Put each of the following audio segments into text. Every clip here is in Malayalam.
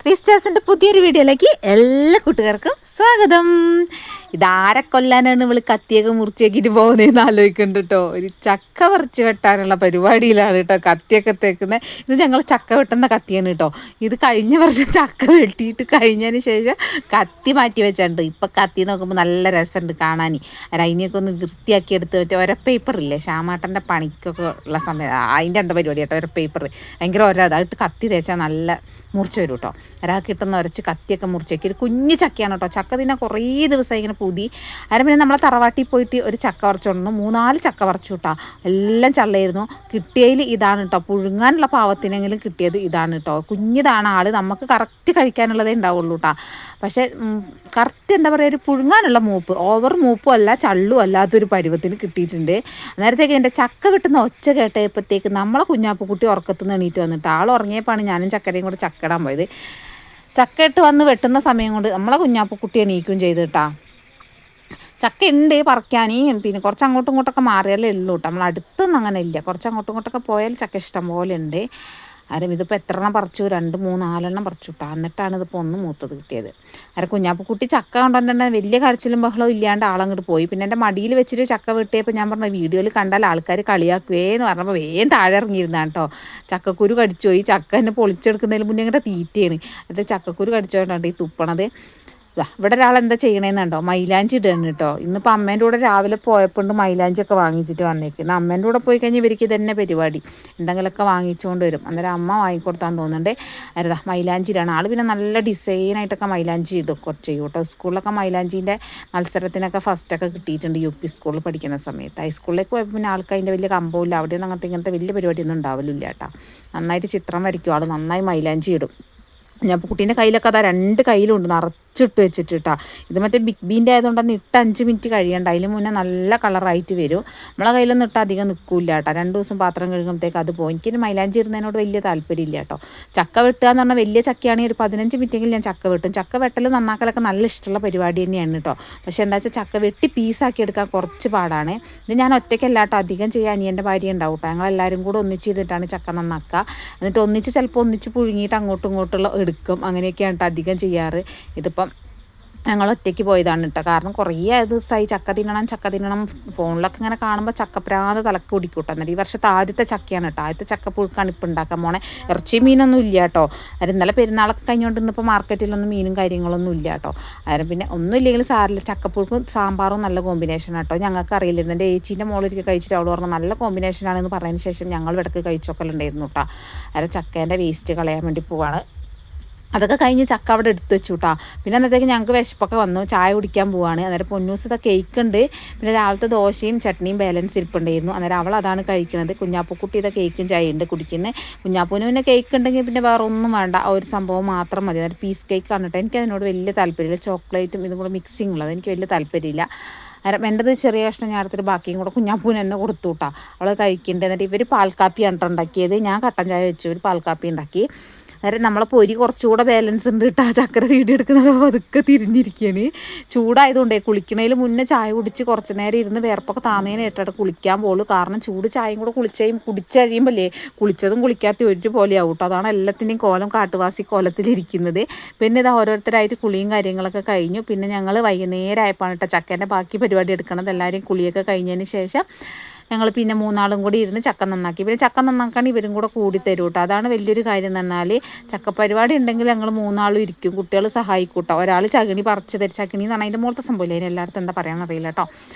റീസ്റ്റാസിൻ്റെ പുതിയൊരു വീഡിയോയിലേക്ക് എല്ലാ കൂട്ടുകാർക്കും സ്വാഗതം. ഇതാരെ കൊല്ലാനാണ് ഇവള് കത്തിയൊക്കെ മുറിച്ചേക്കിട്ട് പോകുന്നതെന്ന് ആലോചിക്കുന്നുണ്ട് കേട്ടോ. ഒരു ചക്ക പറിച്ച് വെട്ടാനുള്ള പരിപാടിയിലാണ് കേട്ടോ കത്തിയൊക്കെ തേക്കുന്നത്. ഇത് ഞങ്ങൾ ചക്ക വെട്ടുന്ന കത്തിയാണ് കേട്ടോ. ഇത് കഴിഞ്ഞ വർഷം ചക്ക വെട്ടിയിട്ട് കഴിഞ്ഞതിന് ശേഷം കത്തി മാറ്റി വെച്ചിട്ടുണ്ട്. ഇപ്പം കത്തി നോക്കുമ്പോൾ നല്ല രസമുണ്ട് കാണാൻ. അതിനെയൊക്കെ ഒന്ന് വൃത്തിയാക്കി എടുത്ത് വെച്ചാൽ ഒര പേപ്പറില്ലേ ശ്യാമാട്ടൻ്റെ പണിക്കൊക്കെ ഉള്ള സമയം അതിൻ്റെ എന്താ പരിപാടി കേട്ടോ. ഒര പേപ്പർ ഭയങ്കര അതായിട്ട് കത്തി തേച്ചാൽ നല്ല മുറിച്ച് വരും കേട്ടോ. ഒരാൾക്ക് കിട്ടുന്ന ഉരച്ച് കത്തിയൊക്കെ മുറിച്ചേക്ക് ഒരു കുഞ്ഞ് ചക്കയാണ് കേട്ടോ. ചക്ക തിന്നെ കുറേ ദിവസം ഇങ്ങനെ പുതി. അതിന് പിന്നെ നമ്മളെ തറവാട്ടിൽ പോയിട്ട് ഒരു ചക്ക പറിച്ചുകൊണ്ടു 3-4 ചക്ക പറിച്ചു കേട്ടോ. എല്ലാം ചള്ളയായിരുന്നു. കിട്ടിയതിൽ ഇതാണ് കേട്ടോ. പുഴുങ്ങാനുള്ള പാവത്തിനെങ്കിലും കിട്ടിയത് ഇതാണ് കേട്ടോ. കുഞ്ഞിതാണ് ആൾ. നമുക്ക് കറക്റ്റ് കഴിക്കാനുള്ളതേ ഉണ്ടാവുള്ളൂ കേട്ടോ. പക്ഷേ കറക്റ്റ് എന്താ പറയുക, ഒരു പുഴുങ്ങാനുള്ള മൂപ്പ്, ഓവർ മൂപ്പും അല്ല ചള്ളും അല്ലാത്തൊരു പരുവത്തിന് കിട്ടിയിട്ടുണ്ട്. നേരത്തേക്ക് എൻ്റെ ചക്ക വെട്ടുന്ന ഒച്ച കേട്ടപ്പോഴത്തേക്ക് നമ്മളെ കുഞ്ഞാപ്പുക്കുട്ടി ഉറക്കത്തുനിന്ന് എണീറ്റ് വന്നിട്ട് ആൾ ഉറങ്ങിയപ്പോഴാണ് ഞാനും ചക്കരയും കൂടെ ചക്ക ഇടാൻ പോയത്. ചക്ക ഇട്ട് വന്ന് വെട്ടുന്ന സമയം കൊണ്ട് നമ്മളെ കുഞ്ഞാപ്പുക്കുട്ടി എണീക്കുകയും ചെയ്ത് കേട്ടോ. ചക്ക ഉണ്ട് പറിക്കാൻ. പിന്നെ കുറച്ച് അങ്ങോട്ടും ഇങ്ങോട്ടൊക്കെ മാറിയാലേ ഉള്ളൂ കേട്ടോ. നമ്മൾ അടുത്തൊന്നും അങ്ങനെ ഇല്ല. കുറച്ച് അങ്ങോട്ടും ഇങ്ങോട്ടൊക്കെ പോയാൽ ചക്ക ഇഷ്ടം പോലെ ഉണ്ട്. ആരും ഇതിപ്പോൾ എത്ര എണ്ണം പറിച്ചു? 2, 3, 4 എണ്ണം പറിച്ചു കേട്ടോ. എന്നിട്ടാണ് ഇതിപ്പോൾ ഒന്ന് മൂത്തത് കിട്ടിയത്. ആരെ കുഞ്ഞാപ്പുക്കുട്ടി ചക്ക കൊണ്ടുവന്നിട്ട് വലിയ കരച്ചിലും ബഹളവും ഇല്ലാണ്ട് ആളങ്ങോട്ട് പോയി. പിന്നെ എൻ്റെ മടിയിൽ വെച്ചിട്ട് ചക്ക വെട്ടിയപ്പോൾ ഞാൻ പറഞ്ഞു വീഡിയോയിൽ കണ്ടാൽ ആൾക്കാർ കളിയാക്കുവേന്ന് പറഞ്ഞപ്പോൾ വേഗം താഴെ ഇറങ്ങിയിരുന്നാണ് കേട്ടോ. ചക്കക്കുരു കടിച്ചു പോയി. ചക്ക എന്നെ പൊളിച്ചെടുക്കുന്നതിന് മുന്നേ ഇങ്ങോട്ട് തീറ്റയാണ്. അത് ചക്കക്കുരു കടിച്ചോണ്ടാണ് ഈ തുപ്പണത്. ഇവിടെ ഒരാൾ എന്താ ചെയ്യണേന്നുണ്ടോ, മൈലാഞ്ചി ഇടണം കേട്ടോ. ഇന്നിപ്പോൾ അമ്മേൻ്റെ കൂടെ രാവിലെ പോയപ്പോണ്ട് മൈലാഞ്ചിയൊക്കെ വാങ്ങിച്ചിട്ട് വന്നേക്കുന്നത്. അമ്മേൻ്റെ കൂടെ പോയി കഴിഞ്ഞാൽ ഇവർക്ക് ഇതന്നെ പരിപാടി, എന്തെങ്കിലുമൊക്കെ വാങ്ങിച്ചുകൊണ്ട് വരും. അന്നേരം അമ്മ വാങ്ങിക്കൊടുത്താന്ന് തോന്നുന്നുണ്ട്. അരുതാ മൈലാഞ്ചി ഇടണം. ആൾ പിന്നെ നല്ല ഡിസൈനായിട്ടൊക്കെ മൈലാഞ്ചി ഇതൊക്കെ ചെയ്യും കേട്ടോ. സ്കൂളിലൊക്കെ മൈലാഞ്ചീൻ്റെ മത്സരത്തിനൊക്കെ ഫസ്റ്റൊക്കെ കിട്ടിയിട്ടുണ്ട് UP സ്കൂളിൽ പഠിക്കുന്ന സമയത്ത്. ഹൈസ്കൂളിലേക്ക് പോയപ്പോൾ പിന്നെ ആൾക്ക് അതിൻ്റെ വലിയ കമ്പമില്ല. അവിടെയൊന്നും ഇങ്ങനത്തെ വലിയ പരിപാടിയൊന്നും ഉണ്ടാവില്ല കേട്ടോ. നന്നായിട്ട് ചിത്രം വരയ്ക്കും ആൾ, നന്നായി മൈലാഞ്ചി ഇടും. ഞാൻ കുട്ടീൻ്റെ കയ്യിലൊക്കെ അതാ 2 കയ്യിലുണ്ട് നിറച്ചിട്ട് വെച്ചിട്ട് കേട്ടോ. ഇത് മറ്റേ ബിഗ് ബീൻ്റെ ആയതുകൊണ്ടൊന്ന് ഇട്ട് 5 മിനിറ്റ് കഴിയണ്ട. അതിന് മുന്നേ നല്ല കളറായിട്ട് വരും. നമ്മളെ കയ്യിലൊന്നും ഇട്ട് അധികം നിൽക്കില്ല കേട്ടോ. 2 ദിവസം പാത്രം കഴുകുമ്പോഴത്തേക്ക് അത് പോകും. എനിക്കൊരു മൈലാഞ്ചി ഇടുന്നതിനോട് വലിയ താല്പര്യമില്ല കേട്ടോ. ചക്ക വെട്ടുക എന്ന് പറഞ്ഞാൽ വലിയ ചക്കയാണെങ്കിൽ ഒരു 15 മിനിറ്റെങ്കിലും ഞാൻ ചക്ക വെട്ടും. ചക്ക വെട്ടൽ നന്നാക്കലൊക്കെ നല്ല ഇഷ്ടമുള്ള പരിപാടി തന്നെയാണ് കേട്ടോ. പക്ഷേ എന്താ വെച്ചാൽ ചക്ക വെട്ടി പീസാക്കി എടുക്കാൻ കുറച്ച് പാടാണ്. ഇത് ഞാൻ ഒറ്റയ്ക്കല്ല കേട്ടോ അധികം ചെയ്യാൻ. അനിയൻ്റെ ഭാര്യ ഉണ്ടാവും കേട്ടോ. ഞങ്ങളെല്ലാവരും കൂടെ ഒന്നിച്ച് ചെയ്തിട്ടാണ് ചക്ക നന്നാക്കുക. എന്നിട്ട് ഒന്നിച്ച് ചിലപ്പോൾ ഒന്നിച്ച് പുഴുങ്ങിയിട്ട് അങ്ങോട്ടും ഇങ്ങോട്ടുള്ള എടുക്കും. അങ്ങനെയൊക്കെയാണ് കേട്ടോ അധികം ചെയ്യാറ്. ഇതിപ്പം ഞങ്ങൾ ഒറ്റയ്ക്ക് പോയതാണ് കേട്ടോ. കാരണം കുറേ ദിവസമായി ചക്ക തിന്നണം ഫോണിലൊക്കെ ഇങ്ങനെ കാണുമ്പോൾ ചക്കപ്രാന്ത് തലക്ക് പിടിക്കും കേട്ടോ. എന്നിട്ട് ഈ വർഷത്തെ ആദ്യത്തെ ചക്കയാണ് കേട്ടോ. ആദ്യത്തെ ചക്കപ്പുഴുക്കാണ് ഇപ്പം ഉണ്ടാക്കാൻ പോണേ. ഇറച്ചി മീനൊന്നും ഇല്ല കേട്ടോ. അത് ഇന്നലെ പെരുന്നാളൊക്കെ കഴിഞ്ഞുകൊണ്ട് ഇന്നിപ്പോൾ മാർക്കറ്റിലൊന്നും മീനും കാര്യങ്ങളൊന്നും ഇല്ല കേട്ടോ. അതിന് പിന്നെ ഒന്നും ഇല്ലെങ്കിലും സാരില്ല. ചക്കപ്പുഴുക്കും സാമ്പാറും നല്ല കോമ്പിനേഷൻ കേട്ടോ. ഞങ്ങൾക്ക് അറിയില്ലായിരുന്നു. എൻ്റെ ഏച്ചീൻ്റെ മോളൊരിക്കൽ കഴിച്ചിട്ട് അവൾ പറഞ്ഞു നല്ല കോമ്പിനേഷനാണെന്ന് പറഞ്ഞതിന് ശേഷം ഞങ്ങൾ ഇടയ്ക്ക് കഴിച്ചൊക്കെയുണ്ടായിരുന്നു കേട്ടോ. അതിൽ ചക്കേൻ്റെ വേസ്റ്റ് കളയാൻ വേണ്ടി പോവാണ്. അതൊക്കെ കഴിഞ്ഞ് ചക്ക അവിടെ എടുത്ത് വെച്ചു കേട്ടോ. പിന്നെ അന്നത്തേക്ക് ഞങ്ങൾക്ക് വിശപ്പൊക്കെ വന്നു. ചായ കുടിക്കാൻ പോവാണ്. അന്നേരം പൊന്നൂസ് ഇതാ കേക്ക് ഉണ്ട്. പിന്നെ രാവിലത്തെ ദോശയും ചട്നിയും ബാലൻസ് ഇരിപ്പുണ്ടായിരുന്നു. അന്നേരം അവൾ അതാണ് കഴിക്കുന്നത്. കുഞ്ഞാപ്പുക്കുട്ടി ഇതാ കേക്കും ചായ ഉണ്ട് കുടിക്കുന്നത്. കുഞ്ഞാപ്പൂന് പിന്നെ കേക്ക് ഉണ്ടെങ്കിൽ പിന്നെ വേറെ ഒന്നും വേണ്ട. ആ ഒരു സംഭവം മാത്രം മതി. അന്നേരം പീസ് കേക്കാണ് കേട്ടോ. എനിക്ക് അതിനോട് വലിയ താല്പര്യമില്ല. ചോക്ലേറ്റും ഇതും കൂടെ മിക്സിങ് ഉള്ളത് എനിക്ക് വലിയ താല്പര്യമില്ല. വേണ്ടത് ചെറിയ കഷ്ണം ഞാൻ എടുത്തിട്ട് ബാക്കിയും കൂടെ കുഞ്ഞാപ്പൂന് തന്നെ കൊടുത്തു കേട്ടോ. അവൾ കഴിക്കേണ്ടത്. എന്നിട്ട് ഇവർ പാൽക്കാപ്പിയാണ് കേട്ടോ ഉണ്ടാക്കിയത്. ഞാൻ കട്ടൻ ചായ വെച്ചു, ഒരു പാൽക്കാപ്പി ഉണ്ടാക്കി. അന്നേരം നമ്മളെ പൊരി കുറച്ചുകൂടെ ബാലൻസ് ഉണ്ട് കേട്ടോ. ആ ചക്കര വീഡിയോ എടുക്കുന്നത് അതൊക്കെ തിരിഞ്ഞിരിക്കുകയാണ്. ചൂടായതുകൊണ്ടേ കുളിക്കണതിൽ മുന്നേ ചായ കുടിച്ച് കുറച്ച് നേരം ഇരുന്ന് വേർപ്പൊക്കെ താന്നേനായിട്ടാണ് കുളിക്കാൻ പോകുള്ളൂ. കാരണം ചൂട് ചായയും കൂടെ കുടിച്ച് കഴിയുമ്പോഴേ കുളിച്ചതും കുളിക്കാത്ത ഒരുപോലെ ആവും കേട്ടോ. അതാണ് എല്ലാത്തിൻ്റെയും കോലം കാട്ടുവാസി കോലത്തിലിരിക്കുന്നത്. പിന്നെ ഇതാ ഓരോരുത്തരായിട്ട് കുളിയും കാര്യങ്ങളൊക്കെ കഴിഞ്ഞു. പിന്നെ ഞങ്ങൾ വൈകുന്നേരമായപ്പോഴാണ് കേട്ടോ ചക്കേൻ്റെ ബാക്കി പരിപാടി എടുക്കണത്. എല്ലാവരെയും കുളിയൊക്കെ കഴിഞ്ഞതിന് ശേഷം ഞങ്ങൾ പിന്നെ 3 ആളും കൂടി ഇരുന്ന് ചക്ക നന്നാക്കി. പിന്നെ ചക്ക നന്നാക്കാൻ ഇവരും കൂടി തരും കേട്ടോ. അതാണ് വലിയൊരു കാര്യം എന്ന് പറഞ്ഞാൽ ചക്ക പരിപാടി ഉണ്ടെങ്കിൽ ഞങ്ങൾ 3 ആളും ഇരിക്കും. കുട്ടികൾ സഹായിക്കും കേട്ടോ. ഒരാൾ ചകിണി പറിച്ച് തരും. ചകിണി എന്ന് പറഞ്ഞാൽ അതിൻ്റെ മുകളത്തെ സംഭവമില്ല. അതിന് എല്ലായിടത്തും എന്താ പറയാൻ അറിയില്ല കേട്ടോ.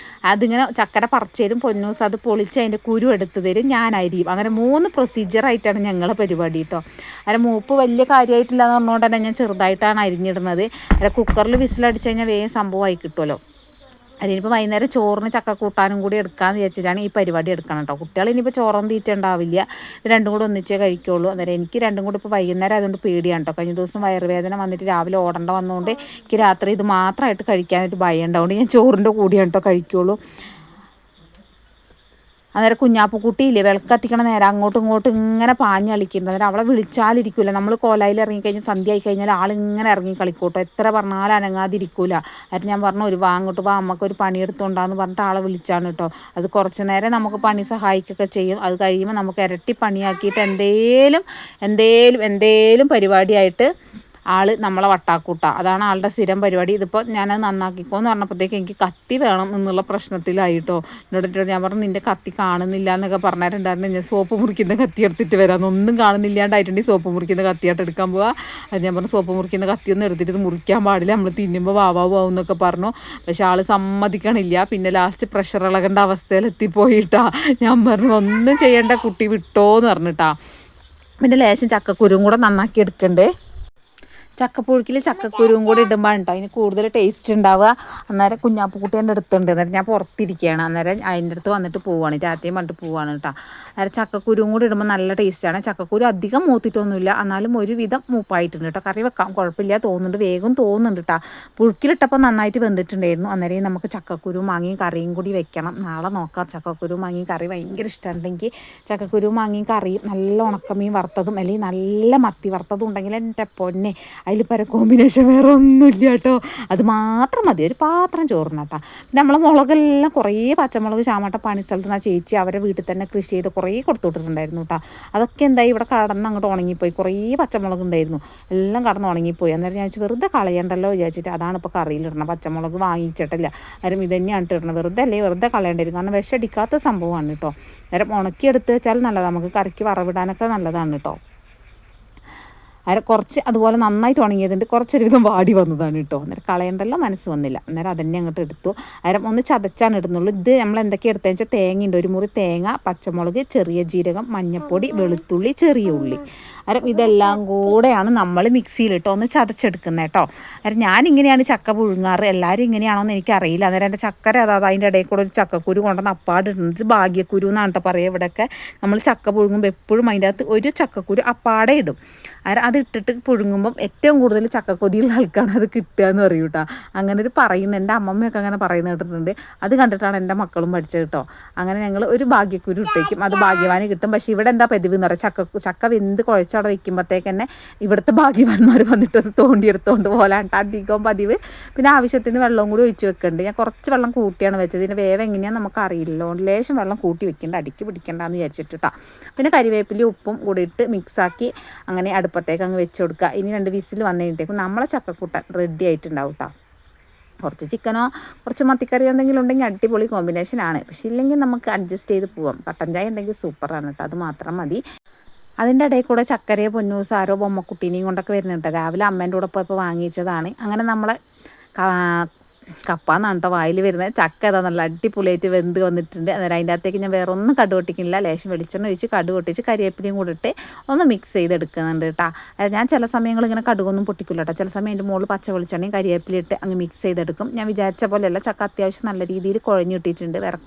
അതിങ്ങനെ ചക്കര പറിച്ച് തരും. പൊന്നൂസ് അത് പൊളിച്ച് അതിൻ്റെ കുരു എടുത്ത് തരും. ഞാൻ അരിയും. അങ്ങനെ 3 പ്രൊസീജിയറായിട്ടാണ് ഞങ്ങളെ പരിപാടി കേട്ടോ. അതിന് മൂപ്പ് വലിയ കാര്യമായിട്ടില്ല എന്ന് പറഞ്ഞുകൊണ്ട് തന്നെ ഞാൻ ചെറുതായിട്ടാണ് അരിഞ്ഞിടുന്നത്. അല്ല കുക്കറിൽ വിസിലടിച്ച് കഴിഞ്ഞാൽ വേഗം സംഭവമായി കിട്ടുമല്ലോ. അതിനിപ്പോൾ വൈകുന്നേരം ചോറിന് ചക്ക കൂട്ടാനും കൂടി എടുക്കാമെന്ന് വിചാരിച്ചിട്ടാണ് ഈ പരിപാടി എടുക്കണം കേട്ടോ. കുട്ടികൾ ഇനിയിപ്പോൾ ചോറൊന്നും തീറ്റ ഉണ്ടാവില്ല. ഇത് രണ്ടും കൂടെ ഒന്നിച്ചേ കഴിക്കുള്ളൂ. അന്നേരം എനിക്ക് രണ്ടും കൂടി ഇപ്പോൾ വൈകുന്നേരം ആയതുകൊണ്ട് പേടിയാണ് കേട്ടോ. കഴിഞ്ഞ ദിവസം വയറുവേദന വന്നിട്ട് രാവിലെ ഓടേണ്ട വന്നുകൊണ്ട് എനിക്ക് രാത്രി ഇത് മാത്രമായിട്ട് കഴിക്കാനായിട്ട് ഭയം ഉണ്ടാവുകൊണ്ട് ഞാൻ ചോറിൻ്റെ കൂടിയാണ് കേട്ടോ കഴിക്കുള്ളൂ. അന്നേരം കുഞ്ഞാപ്പുക്കുട്ടിയില്ലേ വിളക്കത്തിക്കണ നേരം അങ്ങോട്ടും ഇങ്ങോട്ടും ഇങ്ങനെ പാഞ്ഞ് കളിക്കുന്നത്. അന്നേരം അവളെ വിളിച്ചാലിരിക്കില്ല. നമ്മൾ കോലായിൽ ഇറങ്ങിക്കഴിഞ്ഞാൽ സന്ധ്യ ആയി കഴിഞ്ഞാൽ ആളിങ്ങനെ ഇറങ്ങി കളിക്കൂട്ടോ. എത്ര പറഞ്ഞാലും അനങ്ങാതിരിക്കൂല. അത് ഞാൻ പറഞ്ഞു ഒരു അങ്ങോട്ട് വാ അമ്മക്കൊരു പണിയെടുത്തുകൊണ്ടാന്ന് പറഞ്ഞിട്ട് ആളെ വിളിച്ചാണ് കേട്ടോ. അത് കുറച്ച് നേരം നമുക്ക് പണി സഹായിക്കുകയൊക്കെ ചെയ്യും. അത് കഴിയുമ്പോൾ നമുക്ക് ഇരട്ടി പണിയാക്കിയിട്ട് എന്തേലും പരിപാടിയായിട്ട് ആൾ നമ്മളെ വട്ടാക്കൂട്ട. അതാണ് ആളുടെ സ്ഥിരം പരിപാടി. ഇതിപ്പോൾ ഞാനത് നന്നാക്കിക്കോന്ന് പറഞ്ഞപ്പോഴത്തേക്ക് എനിക്ക് കത്തി വേണം എന്നുള്ള പ്രശ്നത്തിലായിട്ടോ. എന്നോട് ഞാൻ പറഞ്ഞു നിൻ്റെ കത്തി കാണുന്നില്ല എന്നൊക്കെ പറഞ്ഞിട്ടുണ്ടായിരുന്നു. ഞാൻ സോപ്പ് മുറിക്കുന്ന കത്തി എടുത്തിട്ട് വരാം, ഒന്നും കാണുന്നില്ലാണ്ടായിട്ടുണ്ടെങ്കിൽ സോപ്പ് മുറിക്കുന്ന കത്തിയായിട്ട് എടുക്കാൻ പോവാ. അത് ഞാൻ പറഞ്ഞു സോപ്പ് മുറിക്കുന്ന കത്തിയൊന്നും എടുത്തിട്ട് ഇത് മുറിക്കാൻ പാടില്ല, നമ്മൾ തിന്നുമ്പോൾ വാവാവും എന്നൊക്കെ പറഞ്ഞു. പക്ഷെ ആൾ സമ്മതിക്കണില്ല. പിന്നെ ലാസ്റ്റ് പ്രഷർ ഇളകേണ്ട അവസ്ഥയിലെത്തിപ്പോയിട്ടാ. ഞാൻ പറഞ്ഞു ഒന്നും ചെയ്യേണ്ട, കുട്ടി വിട്ടോന്ന് പറഞ്ഞിട്ടാ. പിന്നെ ലേശം ചക്കക്കുരുവും കൂടെ നന്നാക്കി എടുക്കണ്ടേ. ചക്കപ്പുഴുക്കിൽ ചക്കക്കുരുവും കൂടി ഇടുമ്പോൾ കേട്ടോ അതിന് കൂടുതൽ ടേസ്റ്റ് ഉണ്ടാവുക. അന്നേരം കുഞ്ഞാപ്പുക്കുട്ടി എൻ്റെ അടുത്തുണ്ട്. അന്നേരം ഞാൻ പുറത്തിരിക്കുകയാണ്. അന്നേരം അതിൻ്റെ അടുത്ത് വന്നിട്ട് പോവുകയാണ്, രാത്രിയും പറഞ്ഞിട്ട് പോവുകയാണ് കേട്ടോ. അന്നേരം ചക്കക്കുരുവും കൂടി ഇടുമ്പോൾ നല്ല ടേസ്റ്റാണ്. ചക്കക്കുരു അധികം മൂത്തിട്ടൊന്നുമില്ല, എന്നാലും ഒരുവിധം മൂപ്പായിട്ടുണ്ട് കേട്ടോ. കറി വെക്കാം കുഴപ്പമില്ല തോന്നുന്നുണ്ട്, വേഗം തോന്നുന്നുണ്ട് കേട്ടോ. പുഴുക്കിലിട്ടപ്പോൾ നന്നായിട്ട് വെന്തിട്ടുണ്ടായിരുന്നു. അന്നേരം നമുക്ക് ചക്കക്കുരു മാങ്ങിയും കറിയും കൂടി വെക്കണം. നാളെ നോക്കാം. ചക്കക്കുരു മാങ്ങിയും കറി ഭയങ്കര ഇഷ്ടമുണ്ടെങ്കിൽ ചക്കക്കുരു മാങ്ങിയും കറിയും നല്ല ഉണക്കമീൻ വറുത്തതും അല്ലെങ്കിൽ നല്ല മത്തി വറുത്തതും ഉണ്ടെങ്കിൽ എൻ്റെ പൊന്നെ അതിൽ പര കോമ്പിനേഷൻ വേറെ ഒന്നുമില്ല കേട്ടോ. അത് മാത്രം മതി, ഒരു പാത്രം ചോറിന് കേട്ടോ. പിന്നെ നമ്മളെ മുളകെല്ലാം കുറേ പച്ചമുളക് ചാമട്ട പണി സ്ഥലത്ത് ആ ചേച്ചി അവരെ വീട്ടിൽ തന്നെ കൃഷി ചെയ്ത് കുറേ കൊടുത്തു വിട്ടിട്ടുണ്ടായിരുന്നു കേട്ടോ. അതൊക്കെ എന്തായി ഇവിടെ കടന്ന് അങ്ങോട്ട് ഉണങ്ങിപ്പോയി. കുറേ പച്ചമുളക് ഉണ്ടായിരുന്നു, എല്ലാം കടന്ന് ഉണങ്ങിപ്പോയി. അന്നേരം ഞാൻ വെച്ചാൽ വെറുതെ കളയണ്ടല്ലോ വിചാരിച്ചിട്ട് അതാണ് ഇപ്പോൾ കറിയിലിടണം. പച്ചമുളക് വാങ്ങിച്ചിട്ടില്ല, ആരും ഇത് തന്നെയാണ് ഇട്ടിടണം. വെറുതെ അല്ലേ വെറുതെ കളയേണ്ടി, കാരണം വിഷടിക്കാത്ത സംഭവമാണ് കേട്ടോ. അന്നേരം ഉണക്കിയെടുത്ത് വെച്ചാൽ നല്ലതാണ്, നമുക്ക് കറിക്ക് വറവിടാനൊക്കെ നല്ലതാണ് കേട്ടോ. കുറച്ച് അതുപോലെ നന്നായിട്ട് ഉണങ്ങിയതുണ്ട്, കുറച്ചൊരുവിധം വാടി വന്നതാണ് കേട്ടോ. അന്നേരം കളയണ്ടല്ലോ മനസ്സ് വന്നില്ല. അന്നേരം അതന്നെ അങ്ങോട്ട് എടുത്തു. അന്നേരം ഒന്ന് ചതച്ചാണ് ഇടുന്നുള്ളൂ. ഇത് നമ്മൾ എന്തൊക്കെയാണ് എടുത്തതെന്ന് വെച്ചാൽ തേങ്ങയുണ്ട്, ഒരു മുറി തേങ്ങ, പച്ചമുളക്, ചെറിയ ജീരകം, മഞ്ഞൾപ്പൊടി, വെളുത്തുള്ളി, ചെറിയ ഉള്ളി. അന്നേരം ഇതെല്ലാം കൂടെയാണ് നമ്മൾ മിക്സിയിലിട്ടോ ഒന്ന് ചതച്ചെടുക്കുന്നത് കേട്ടോ. അന്നേരം ഞാനിങ്ങനെയാണ് ചക്ക പുഴുങ്ങാറ്, എല്ലാവരും ഇങ്ങനെയാണോന്ന് എനിക്കറിയില്ല. അന്നേരം എൻ്റെ ചക്കര അതായത് അതിൻ്റെ ഇടയിൽ കൂടെ ഒരു ചക്കക്കുരു കൊണ്ടുവന്ന് അപ്പാടിടുന്നത് ഭാഗ്യക്കുരു എന്നാണ് കേട്ടോ പറയുക ഇവിടെയൊക്കെ. നമ്മൾ ചക്ക പുഴുങ്ങുമ്പോൾ എപ്പോഴും അതിൻ്റെ അകത്ത് ഒരു ചക്കക്കുരു അപ്പാടെ ഇടും. അന്നേരം അത് ഇട്ടിട്ട് പുഴുങ്ങുമ്പം ഏറ്റവും കൂടുതൽ ചക്കക്കൊതിയുള്ള ആൾക്കാണ് അത് കിട്ടുക എന്ന് പറയും കേട്ടോ. അങ്ങനെ ഒരു പറയുന്നത് എൻ്റെ അമ്മമ്മയൊക്കെ അങ്ങനെ പറയുന്നത് കേട്ടിട്ടുണ്ട്. അത് കണ്ടിട്ടാണ് എൻ്റെ മക്കളും പഠിച്ചത് കേട്ടോ. അങ്ങനെ ഞങ്ങൾ ഒരു ഭാഗ്യക്കുരു ഇട്ടേക്കും, അത് ഭാഗ്യവാന് കിട്ടും. പക്ഷേ ഇവിടെ എന്താ പതിവ് എന്ന് പറയാം, ചക്ക വെന്ത് കുഴച്ചവിടെ വയ്ക്കുമ്പോഴത്തേക്ക് തന്നെ ഇവിടുത്തെ ഭാഗ്യവാന്മാർ വന്നിട്ട് അത് തോണ്ടിയെടുത്തോണ്ട് പോലാണ്ട് അധികം പതിവ്. പിന്നെ ആവശ്യത്തിന് വെള്ളവും കൂടി ഒഴിച്ച് വെക്കുന്നുണ്ട്. ഞാൻ കുറച്ച് വെള്ളം കൂട്ടിയാണ് വെച്ചത്, ഇതിൻ്റെ വേവ് എങ്ങനെയാണെന്ന് നമുക്ക് അറിയില്ലല്ലോ. ലേശം വെള്ളം കൂട്ടി വെക്കേണ്ട, അടിക്ക് പിടിക്കേണ്ടെന്ന് വിചാരിച്ചിട്ട് കേട്ടോ. പിന്നെ കരിവേപ്പിലയും ഉപ്പും കൂടി ഇട്ട് മിക്സാക്കി അങ്ങനെ അടുപ്പത്തേക്ക് അങ്ങ് വെച്ച് കൊടുക്കുക. ഇനി 2 വിസിൽ വന്നു കഴിഞ്ഞിട്ടേക്കും നമ്മളെ ചക്കക്കൂട്ടൻ റെഡി ആയിട്ടുണ്ടാവും കേട്ടോ. കുറച്ച് ചിക്കനോ കുറച്ച് മത്തിക്കറിയോ എന്തെങ്കിലും ഉണ്ടെങ്കിൽ അടിപൊളി കോമ്പിനേഷനാണ്. പക്ഷേ ഇല്ലെങ്കിൽ നമുക്ക് അഡ്ജസ്റ്റ് ചെയ്ത് പോവാം. കട്ടൻ ചായ ഉണ്ടെങ്കിൽ സൂപ്പറാണ് കേട്ടോ, അത് മാത്രം മതി. അതിൻ്റെ ഇടയിൽ കൂടെ ചക്കരയോ പൊന്നൂസാരോ ബൊമ്മക്കുട്ടീനെയും കൊണ്ടൊക്കെ വരുന്നുണ്ട്. രാവിലെ അമ്മേൻ്റെ കൂടെ പോയപ്പോൾ വാങ്ങിച്ചതാണ്. അങ്ങനെ നമ്മളെ കപ്പ എന്നാണ് കേട്ടോ വായിൽ വരുന്നത്. ചക്ക അതാ നല്ല അടിപൊളിയായിട്ട് വെന്ത് വന്നിട്ടുണ്ട്. അന്നേരം അതിൻ്റെ അകത്തേക്ക് ഞാൻ വേറെ ഒന്നും കടുക് പൊട്ടിക്കുന്നില്ല, ലേശം വെളിച്ചെണ്ണ ഒഴിച്ച് കടുക് പൊട്ടിച്ച് കരിവേപ്പിലയും കൂടെ ഇട്ട് ഒന്ന് മിക്സ് ചെയ്തെടുക്കുന്നുണ്ട് കേട്ടോ. ഞാൻ ചില സമയങ്ങൾ ഇങ്ങനെ കടുകൊന്നും പൊട്ടിക്കില്ല കേട്ടോ. ചില സമയം എൻ്റെ മുകളിൽ പച്ച വെളിച്ചെണ്ണയും കരിവേപ്പിലിട്ട് അങ്ങ് മിക്സ് ചെയ്തെടുക്കും. ഞാൻ വിചാരിച്ച പോലെയല്ല, ചക്ക അത്യാവശ്യം നല്ല രീതിയിൽ കുഴഞ്ഞു കിട്ടിയിട്ടുണ്ട്. വേറെ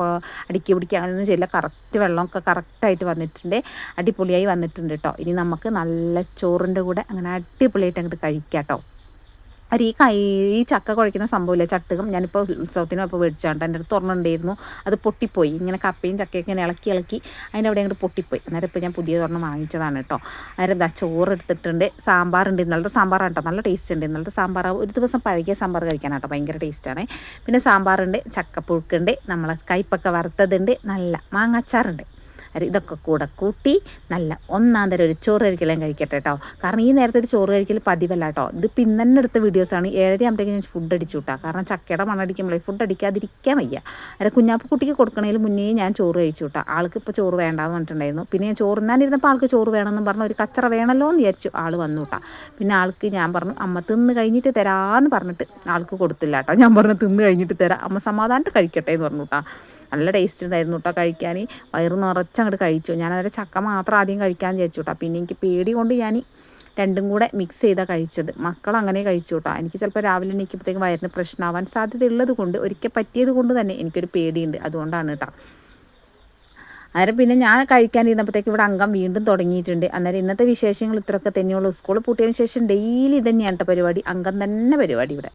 അടുക്കി പിടിക്കുക അങ്ങനെയൊന്നും ചെയ്യില്ല. കറക്റ്റ് വെള്ളമൊക്കെ കറക്റ്റായിട്ട് വന്നിട്ടുണ്ട്, അടിപൊളിയായി വന്നിട്ടുണ്ട് കേട്ടോ. ഇനി നമുക്ക് നല്ല ചോറിൻ്റെ കൂടെ അങ്ങനെ അടിപൊളിയായിട്ട് അങ്ങോട്ട് കഴിക്കാം കേട്ടോ. ഈ ചക്ക കുഴയ്ക്കുന്ന സംഭവമില്ലേ ചട്ടുകം, ഞാനിപ്പോൾ ഉത്സവത്തിനപ്പോൾ മേടിച്ചാണ്ട് എൻ്റെ അടുത്ത് തുറന്നുണ്ടായിരുന്നു. അത് പൊട്ടിപ്പോയി. ഇങ്ങനെ കപ്പയും ചക്കയൊക്കെ ഇങ്ങനെ ഇളക്കി അതിൻ്റെ അവിടെ അങ്ങോട്ട് പൊട്ടിപ്പോയി. അന്നേരം ഇപ്പോൾ ഞാൻ പുതിയ തുറന്ന് വാങ്ങിച്ചതാണ് കേട്ടോ. അന്നേരം എന്താ ചോറ് എടുത്തിട്ടുണ്ട്, സാമ്പാറുണ്ട്. ഇന്നലത്തെ സാമ്പാറാണ് കേട്ടോ, നല്ല ടേസ്റ്റ് ഉണ്ട്. ഇന്നലത്തെ സാമ്പാർ ഒരു ദിവസം പഴകിയ സാമ്പാർ കഴിക്കാനാട്ടോ ഭയങ്കര ടേസ്റ്റാണ്. പിന്നെ സാമ്പാറുണ്ട്, ചക്കപ്പുഴുക്കുണ്ട്, നമ്മളെ കയ്പ്പൊക്കെ വറുത്തതുണ്ട്, നല്ല മാങ്ങാച്ചാറുണ്ട്. ഇതൊക്കെ കൂടെ കൂട്ടി നല്ല ഒന്നാം തരം ഒരു ചോറ് കഴിക്കലും കഴിക്കട്ടെ കേട്ടോ. കാരണം ഈ നേരത്തെ ഒരു ചോറ് കഴിക്കൽ പതിവല്ല കേട്ടോ. ഇത് പിന്നെ തന്നെ എടുത്ത വീഡിയോസാണ്. 7:30 ആകുമ്പോഴത്തേക്ക് ഞാൻ ഫുഡ് അടിച്ചു വിട്ടാ. കാരണം ചക്കയുടെ മണ്ണടിക്കുമ്പോഴേ ഫുഡ് അടിക്കാതിരിക്കാൻ വയ്യ. കുഞ്ഞാപ്പ് കുട്ടിക്ക് കൊടുക്കണതിൽ മുന്നേ ഞാൻ ചോറ് കഴിച്ചു വിട്ടാ. ആൾക്ക് ഇപ്പോൾ ചോറ് വേണ്ടാന്ന് പറഞ്ഞിട്ടുണ്ടായിരുന്നു. പിന്നെ ഞാൻ ചോറിനാനിരുന്നപ്പോൾ ആൾക്ക് ചോറ് വേണമെന്ന് പറഞ്ഞു, ഒരു കച്ചറ വേണമല്ലോ എന്ന് വിചാരിച്ചു ആൾ വന്നു വിട്ടാ. പിന്നെ ആൾക്ക് ഞാൻ പറഞ്ഞു അമ്മ തിന്ന് കഴിഞ്ഞിട്ട് തരാമെന്ന് പറഞ്ഞിട്ട് ആൾക്ക് കൊടുത്തില്ല കേട്ടോ. ഞാൻ പറഞ്ഞു തിന്ന് കഴിഞ്ഞിട്ട് തരാം, അമ്മ സമാധാനമായിട്ട് കഴിക്കട്ടെ എന്ന് പറഞ്ഞു കേട്ടോ. നല്ല ടേസ്റ്റ് ഉണ്ടായിരുന്നു കേട്ടോ കഴിക്കാൻ. വയറ് നിറച്ചങ്ങോട്ട് കഴിച്ചു. ഞാനതിൽ ചക്ക മാത്രം ആദ്യം കഴിക്കാൻ വിചാരിച്ചു കേട്ടോ. പിന്നെ എനിക്ക് പേടി കൊണ്ട് ഞാൻ രണ്ടും കൂടെ മിക്സ് ചെയ്താണ് കഴിച്ചത്. മക്കൾ അങ്ങനെ കഴിച്ചു കേട്ടോ. എനിക്ക് ചിലപ്പോൾ രാവിലെ എണീക്കുമ്പോഴത്തേക്കും വയറിന് പ്രശ്നമാവാൻ സാധ്യതയുള്ളത് കൊണ്ട്, ഒരിക്കൽ പറ്റിയത് കൊണ്ട് തന്നെ എനിക്കൊരു പേടിയുണ്ട്. അതുകൊണ്ടാണ് കേട്ടോ. അന്നേരം പിന്നെ ഞാൻ കഴിക്കാനിരുന്നപ്പോഴത്തേക്ക് ഇവിടെ അംഗം വീണ്ടും തുടങ്ങിയിട്ടുണ്ട്. അന്നേരം ഇന്നത്തെ വിശേഷങ്ങൾ ഇത്രയൊക്കെ തന്നെയുള്ളൂ. സ്കൂൾ പൂട്ടിയതിന് ശേഷം ഡെയിലി തന്നെയാണ് കേട്ടോ പരിപാടി, അംഗം തന്നെ പരിപാടി ഇവിടെ.